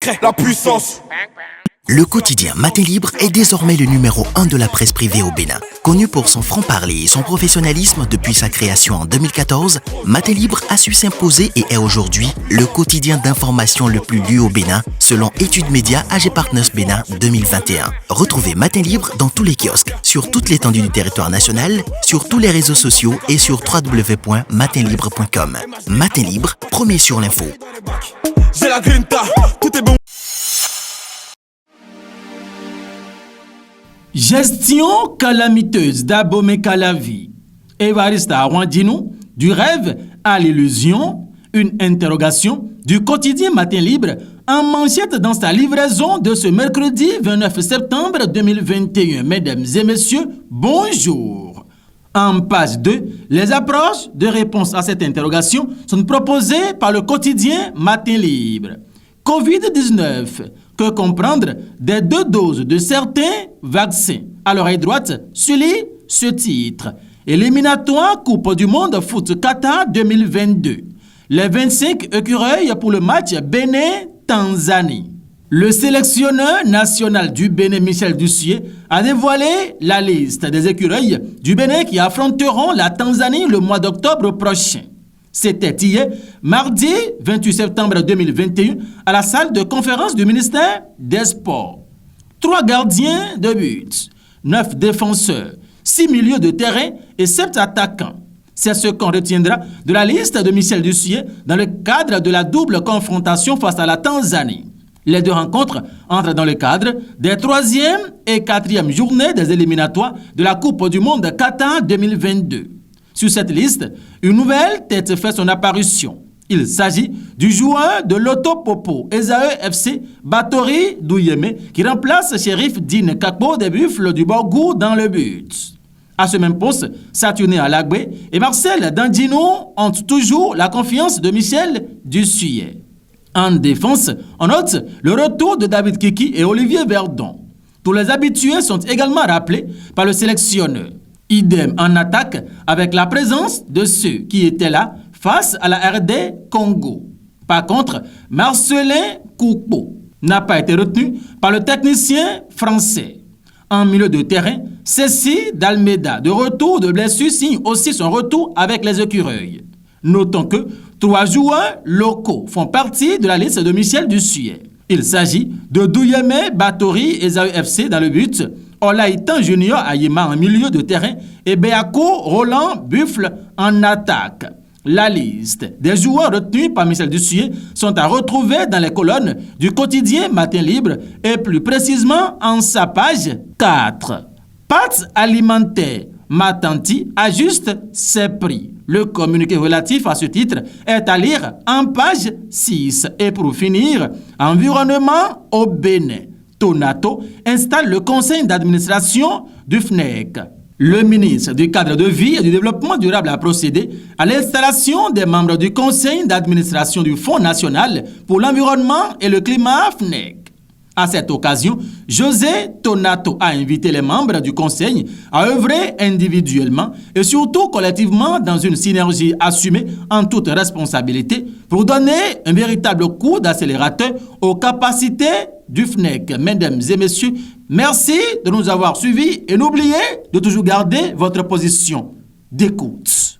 secret, la puissance. Le quotidien Matin Libre est désormais le numéro 1 de la presse privée au Bénin. Connu pour son franc-parler et son professionnalisme depuis sa création en 2014, Matin Libre a su s'imposer et est aujourd'hui le quotidien d'information le plus lu au Bénin, selon Études Médias AG Partners Bénin 2021. Retrouvez Matin Libre dans tous les kiosques, sur toute l'étendue du territoire national, sur tous les réseaux sociaux et sur www.matinlibre.com. Matin Libre, premier sur l'info. J'ai la grinta, tout est bon. Gestion calamiteuse d'Abomey Calavi. Évariste Arwandinou, du rêve à l'illusion, une interrogation du quotidien Matin Libre en manchette dans sa livraison de ce mercredi 29 septembre 2021. Mesdames et messieurs, bonjour. En page 2, les approches de réponse à cette interrogation sont proposées par le quotidien Matin Libre. Covid-19, que comprendre des 2 doses de certains vaccins? À l'oreille droite, lit ce titre. Éliminatoire Coupe du Monde Foot Qatar 2022. Les 25 écureuils pour le match Bénin-Tanzanie. Le sélectionneur national du Bénin, Michel Dussier, a dévoilé la liste des écureuils du Bénin qui affronteront la Tanzanie le mois d'octobre prochain. C'était hier, mardi 28 septembre 2021, à la salle de conférence du ministère des Sports. 3 gardiens de but, 9 défenseurs, 6 milieux de terrain et 7 attaquants. C'est ce qu'on retiendra de la liste de Michel Dussier dans le cadre de la double confrontation face à la Tanzanie. Les 2 rencontres entrent dans le cadre des 3e et 4e journées des éliminatoires de la Coupe du Monde Qatar 2022. Sur cette liste, une nouvelle tête fait son apparition. Il s'agit du joueur de l'Autopopo Esae FC, Batori Douyeme, qui remplace Shérif Dine Kakbo des Buffles du Borgou dans le but. À ce même poste, Saturné Alagbe et Marcel Dandino ont toujours la confiance de Michel Dussier. En défense, on note le retour de David Kiki et Olivier Verdon. Tous les habitués sont également rappelés par le sélectionneur. Idem en attaque avec la présence de ceux qui étaient là face à la RD Congo. Par contre, Marcelin Koupo n'a pas été retenu par le technicien français. En milieu de terrain, Cécile d'Almeida, de retour de blessure, signe aussi son retour avec les écureuils. Notons que 3 joueurs locaux font partie de la liste de Michel Dussier. Il s'agit de Douyeme Batori et Zao FC dans le but, Olaïtan Junior Ayema en milieu de terrain et Béako Roland Buffle en attaque. La liste des joueurs retenus par Michel Dussier sont à retrouver dans les colonnes du quotidien Matin Libre et plus précisément en sa page 4. Pâtes alimentaires, Matanti ajuste ses prix. Le communiqué relatif à ce titre est à lire en page 6. Et pour finir, environnement au Bénin. Tonato installe le conseil d'administration du FNEC. Le ministre du Cadre de vie et du Développement durable a procédé à l'installation des membres du conseil d'administration du Fonds national pour l'environnement et le climat FNEC. À cette occasion, José Tonato a invité les membres du conseil à œuvrer individuellement et surtout collectivement dans une synergie assumée en toute responsabilité pour donner un véritable coup d'accélérateur aux capacités du FNEC. Mesdames et messieurs, merci de nous avoir suivis et n'oubliez de toujours garder votre position d'écoute.